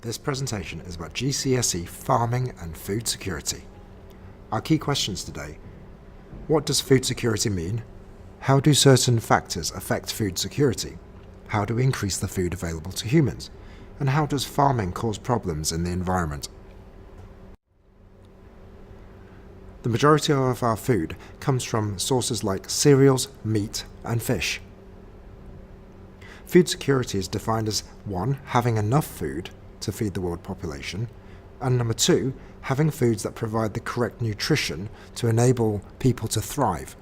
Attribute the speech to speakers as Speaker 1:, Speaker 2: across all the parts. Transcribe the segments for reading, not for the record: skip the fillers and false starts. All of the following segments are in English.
Speaker 1: This presentation is about GCSE Farming and Food Security. Our key questions today: what does food security mean? How do certain factors affect food security? How do we increase the food available to humans? And how does farming cause problems in the environment? The majority of our food comes from sources like cereals, meat, and fish. Food security is defined as 1. Having enough food to feed the world population, and number 2, having foods that provide the correct nutrition to enable people to thrive.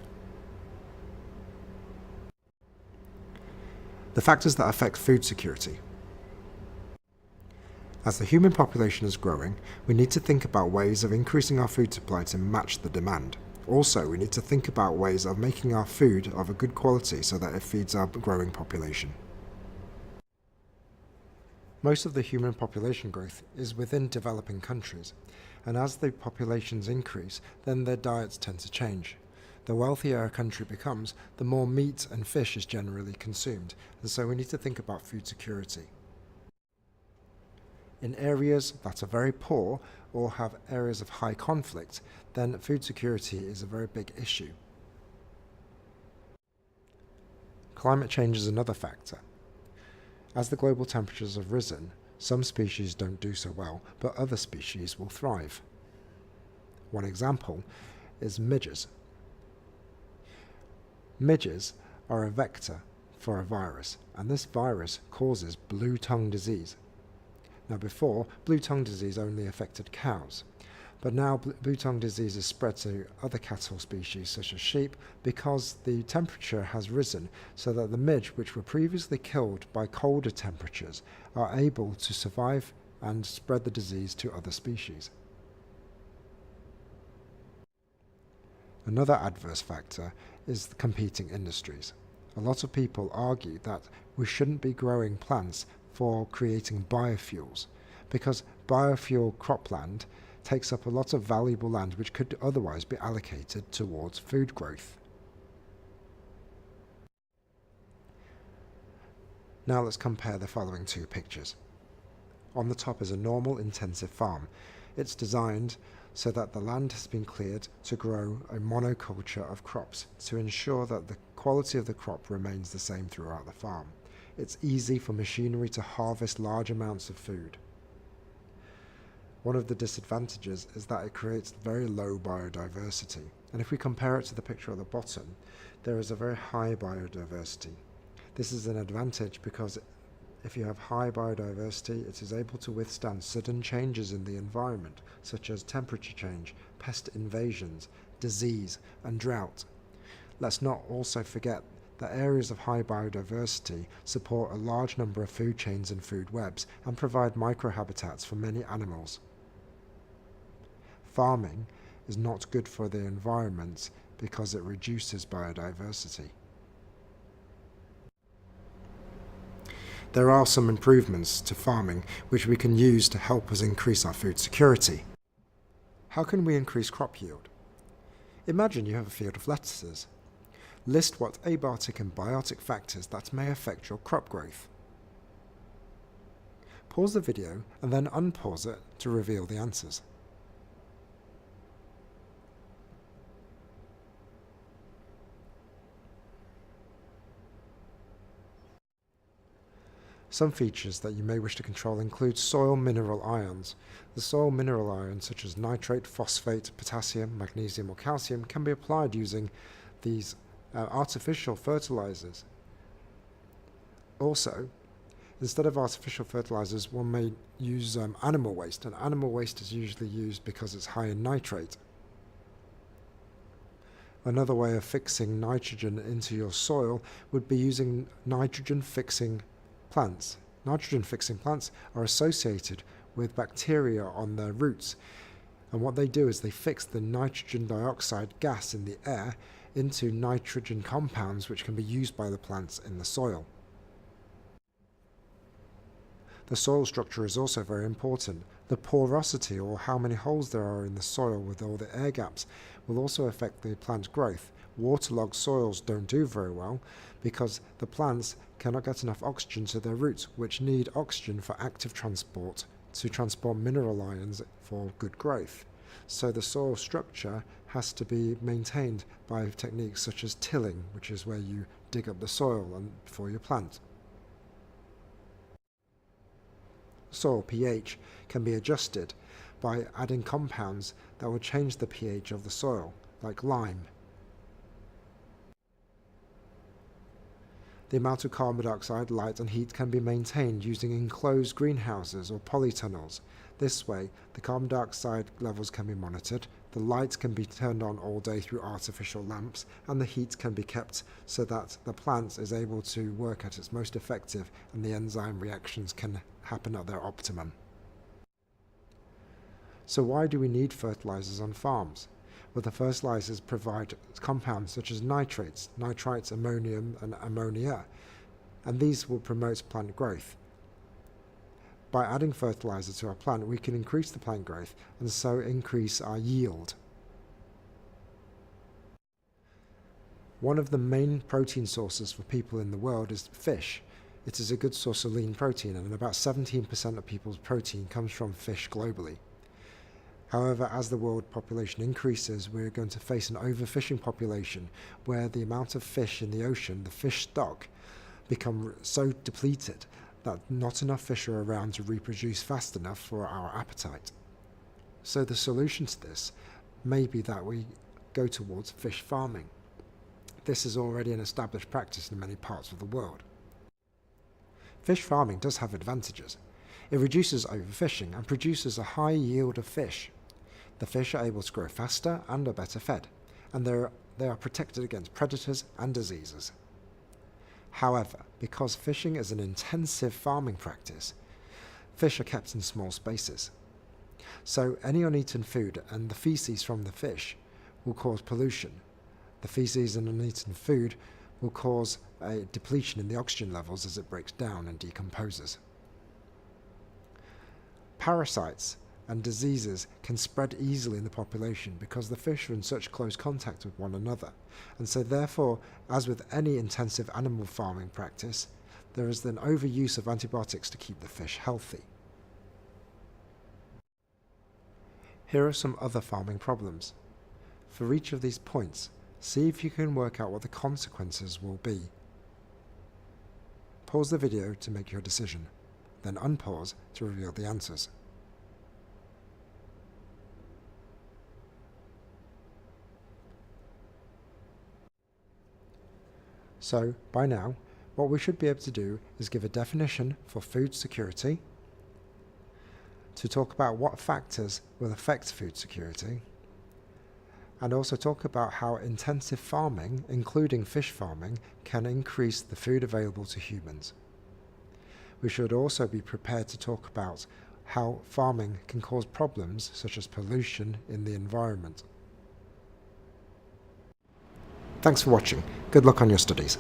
Speaker 1: The factors that affect food security. As the human population is growing, we need to think about ways of increasing our food supply to match the demand. Also, we need to think about ways of making our food of a good quality so that it feeds our growing population. Most of the human population growth is within developing countries, and as the populations increase, then their diets tend to change. The wealthier a country becomes, the more meat and fish is generally consumed, and so we need to think about food security. In areas that are very poor or have areas of high conflict, then food security is a very big issue. Climate change is another factor. As the global temperatures have risen, some species don't do so well, but other species will thrive. One example is midges. Midges are a vector for a virus, and this virus causes blue tongue disease. Now before, blue tongue disease only affected cows, but now blue tongue disease is spread to other cattle species such as sheep because the temperature has risen so that the midge, which were previously killed by colder temperatures, are able to survive and spread the disease to other species. Another adverse factor is the competing industries. A lot of people argue that we shouldn't be growing plants for creating biofuels because biofuel cropland takes up a lot of valuable land which could otherwise be allocated towards food growth. Now let's compare the following two pictures. On the top is a normal intensive farm. It's designed so that the land has been cleared to grow a monoculture of crops to ensure that the quality of the crop remains the same throughout the farm. It's easy for machinery to harvest large amounts of food. One of the disadvantages is that it creates very low biodiversity. And if we compare it to the picture at the bottom, there is a very high biodiversity. This is an advantage because if you have high biodiversity, it is able to withstand sudden changes in the environment, such as temperature change, pest invasions, disease, and drought. Let's not also forget that areas of high biodiversity support a large number of food chains and food webs and provide microhabitats for many animals. Farming is not good for the environment because it reduces biodiversity. There are some improvements to farming which we can use to help us increase our food security. How can we increase crop yield? Imagine you have a field of lettuces. List what abiotic and biotic factors that may affect your crop growth. Pause the video and then unpause it to reveal the answers. Some features that you may wish to control include soil mineral ions. The soil mineral ions such as nitrate, phosphate, potassium, magnesium or calcium can be applied using these artificial fertilizers. Also, instead of artificial fertilizers, one may use animal waste, and animal waste is usually used because it's high in nitrate. Another way of fixing nitrogen into your soil would be using nitrogen-fixing plants. Nitrogen-fixing plants are associated with bacteria on their roots, and what they do is they fix the nitrogen dioxide gas in the air into nitrogen compounds which can be used by the plants in the soil. The soil structure is also very important. The porosity, or how many holes there are in the soil with all the air gaps, will also affect the plant growth. Waterlogged soils don't do very well because the plants cannot get enough oxygen to their roots, which need oxygen for active transport to transport mineral ions for good growth. So the soil structure has to be maintained by techniques such as tilling, which is where you dig up the soil before you plant. Soil pH can be adjusted by adding compounds that will change the pH of the soil, like lime. The amount of carbon dioxide, light and heat can be maintained using enclosed greenhouses or polytunnels. This way, the carbon dioxide levels can be monitored, the light can be turned on all day through artificial lamps, and the heat can be kept so that the plant is able to work at its most effective and the enzyme reactions can happen at their optimum. So why do we need fertilizers on farms? Well, the fertilizers provide compounds such as nitrates, ammonium and ammonia, and these will promote plant growth. By adding fertilizer to our plant, we can increase the plant growth and so increase our yield. One of the main protein sources for people in the world is fish. It is a good source of lean protein, and about 17% of people's protein comes from fish globally. However, as the world population increases, we're going to face an overfishing population where the amount of fish in the ocean, the fish stock, become so depleted that not enough fish are around to reproduce fast enough for our appetite. So the solution to this may be that we go towards fish farming. This is already an established practice in many parts of the world. Fish farming does have advantages. It reduces overfishing and produces a high yield of fish. The fish are able to grow faster and are better fed, and they are protected against predators and diseases. However, because fishing is an intensive farming practice, fish are kept in small spaces. So any uneaten food and the feces from the fish will cause pollution. The feces and uneaten food will cause a depletion in the oxygen levels as it breaks down and decomposes. Parasites and diseases can spread easily in the population because the fish are in such close contact with one another, and so therefore, as with any intensive animal farming practice, there is an overuse of antibiotics to keep the fish healthy. Here are some other farming problems. For each of these points, see if you can work out what the consequences will be. Pause the video to make your decision, then unpause to reveal the answers. So, by now, what we should be able to do is give a definition for food security, to talk about what factors will affect food security, and also talk about how intensive farming, including fish farming, can increase the food available to humans. We should also be prepared to talk about how farming can cause problems such as pollution in the environment. Thanks for watching. Good luck on your studies.